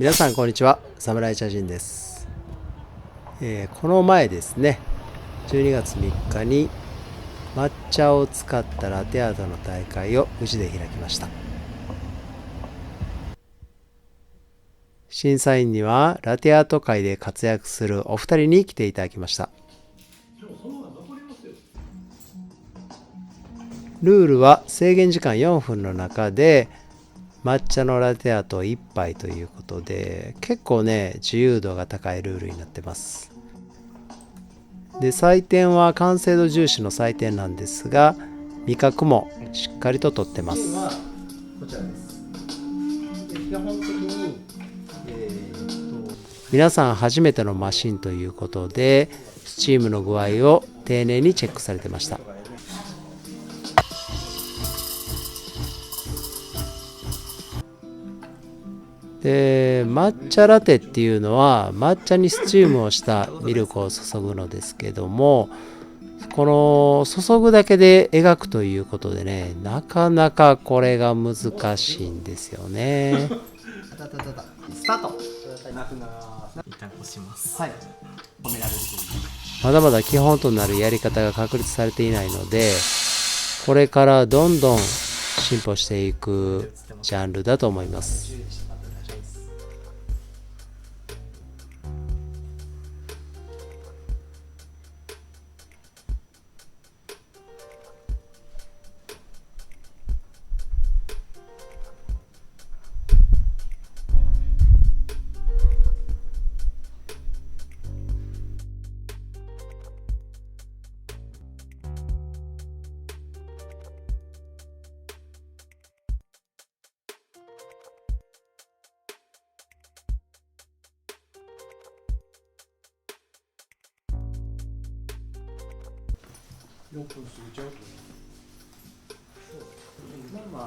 皆さんこんにちは、侍茶人です。この前ですね、12月3日に抹茶を使ったラテアートの大会を宇治で開きました。審査員にはラテアート界で活躍するお二人に来ていただきました。ルールは制限時間4分の中で抹茶のラテアート1杯ということで、結構ね自由度が高いルールになってます。で、採点は完成度重視の採点なんですが、味覚もしっかりととってます。こちらです。基本的に、皆さん初めてのマシンということで、スチームの具合を丁寧にチェックされてました。で、抹茶ラテっていうのは抹茶にスチームをしたミルクを注ぐのですけども、この注ぐだけで描くということでね、なかなかこれが難しいんですよね。スタート。一旦押します。はい。褒められる。まだまだ基本となるやり方が確立されていないので、これからどんどん進歩していくジャンルだと思います。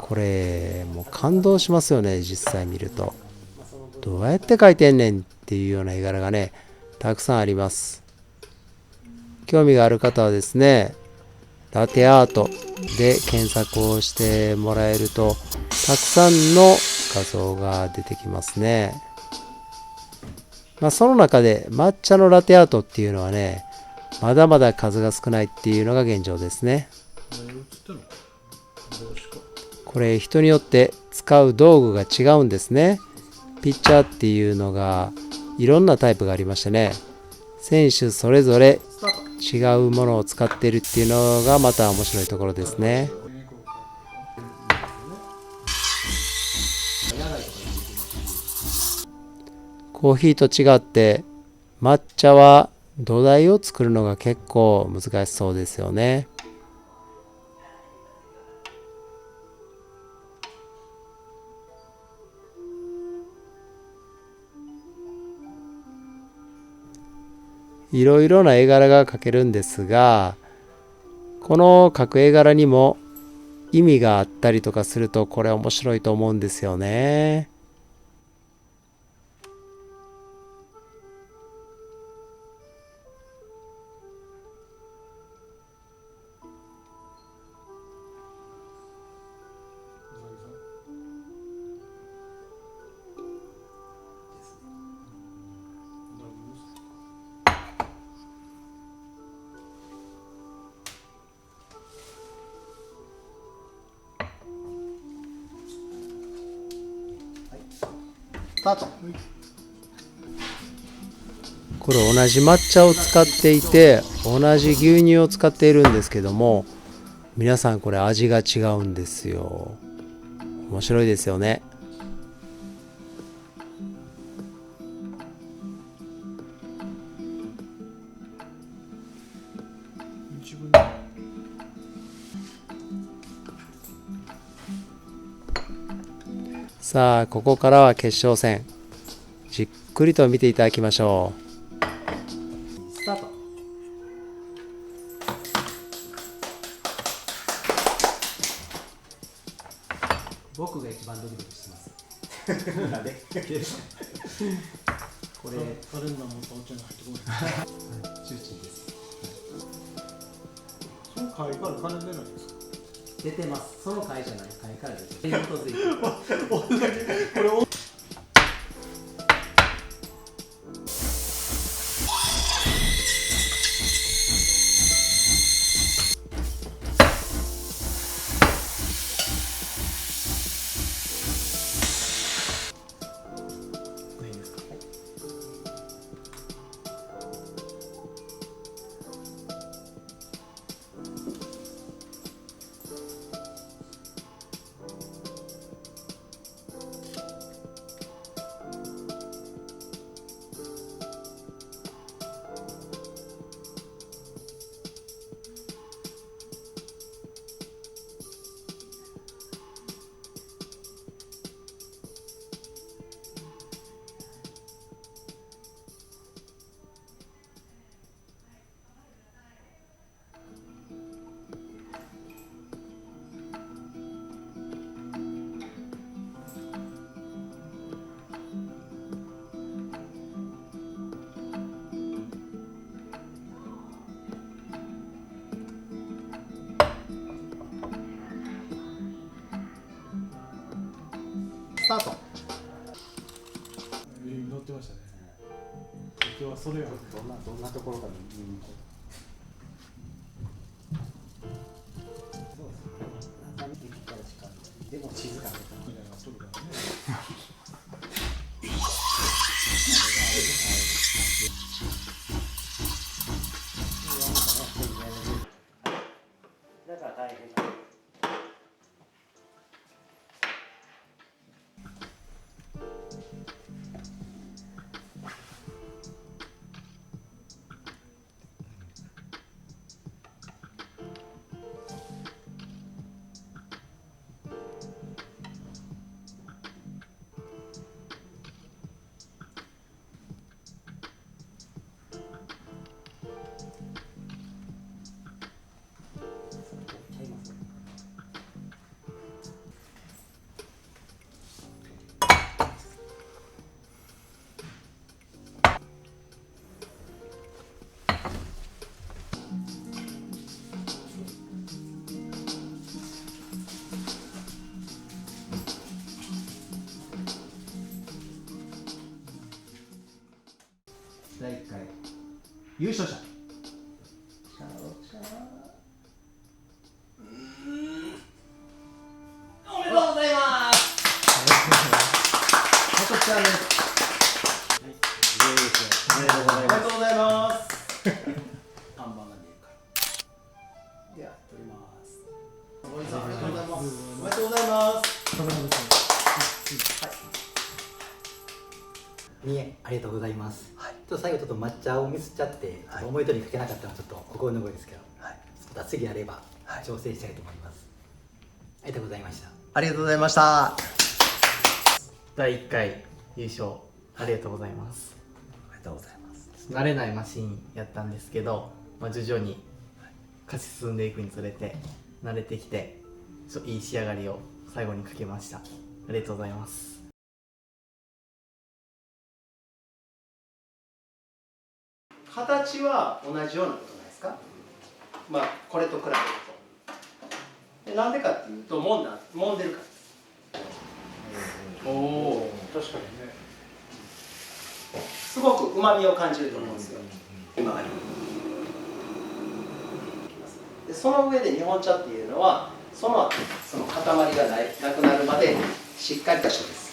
これもう感動しますよね、実際見ると。どうやって描いてんねんっていうような絵柄がね、たくさんあります。興味がある方はですね、ラテアートで検索をしてもらえると、たくさんの画像が出てきますね。その中で抹茶のラテアートっていうのはね、まだまだ数が少ないっていうのが現状ですね。これ人によって使う道具が違うんですね。ピッチャーっていうのがいろんなタイプがありましてね、選手それぞれ違うものを使っているっていうのがまた面白いところですね。コーヒーと違って抹茶は土台を作るのが結構難しそうですよね。いろいろな絵柄が描けるんですが、この描く絵柄にも意味があったりとかすると、これ面白いと思うんですよね。スタート。これ同じ抹茶を使っていて、同じ牛乳を使っているんですけども、皆さんこれ味が違うんですよ。面白いですよね。さあ、ここからは決勝戦。じっくりと見ていただきましょう。スタート。僕が一番ドキドキしてます。なんでこれカレンダーもお茶に入ってこない。中心です。その会から金出ないんですか？出てます。その回じゃない回から出てます。基づいてこれスタート。乗ってましたね。今日はそれをどんなところから見に行こう。そうですね。朝見てきたらしかでも静かな。みたいなとるからね。だから大変だ。第1回優勝者。おめでとうございます。まこちゃんです。おめでとうございます。おめでとうございます。看板が見えるから。では取ります。おじさんありがとうございます。おめでとうございます。ありがとうございます。ちょっと最後ちょっと抹茶をミスっちゃって、思い通りに書けなかったのはちょっと心残りですけど、また次やれば調整したいと思います。ありがとうございました。ありがとうございました。第1回優勝ありがとうございます。おめでとうございます。慣れないマシンやったんですけど、徐々に勝ち進んでいくにつれて慣れてきて、いい仕上がりを最後にかけました。ありがとうございます。形は同じようなことないですか？まあこれと比べると。でなんでかっていうと揉んでるからです。おお、確かにね。すごく旨味を感じると思うんですよ。今はでその上で日本茶っていうのはその後その塊がなくなるまでしっかりとしたです。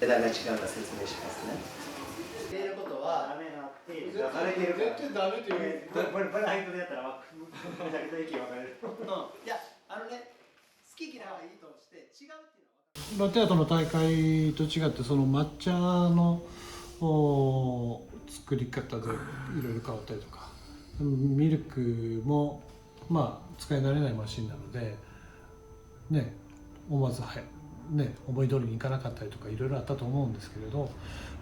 値段が違うか説明しますね。言っていることはダメなって流れてるから。絶対ダメって言う。これハイトでやったらめちゃくちゃ意見分かれる。いや好き嫌いはいいとして違うっていうのは。ラテアートの大会と違ってその抹茶の作り方でいろいろ変わったりとか、ミルクも使い慣れないマシンなのでね、思わず思い通りにいかなかったりとかいろいろあったと思うんですけれど、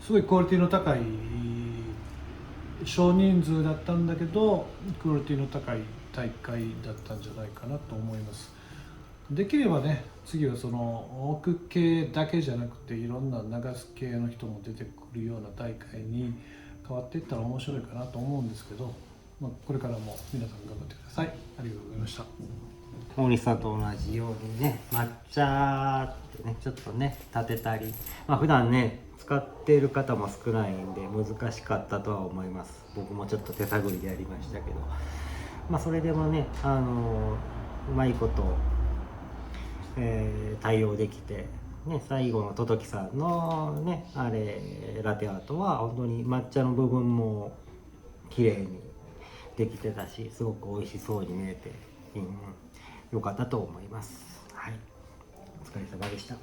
すごいクオリティの高い少人数だったんだけどクオリティの高い大会だったんじゃないかなと思います。できればね、次はその奥系だけじゃなくていろんな流す系の人も出てくるような大会に変わっていったら面白いかなと思うんですけど、これからも皆さん頑張ってください。ありがとうございました。大西さんと同じようにね、抹茶ってねちょっとね立てたり、普段ね使っている方も少ないんで難しかったとは思います。僕もちょっと手探りでやりましたけど、それでもねうまいこと対応できて、最後のトトキさんのねラテアートは本当に抹茶の部分も綺麗にできてたし、すごく美味しそうに見えて、良かったと思います。はい、お疲れ様でした。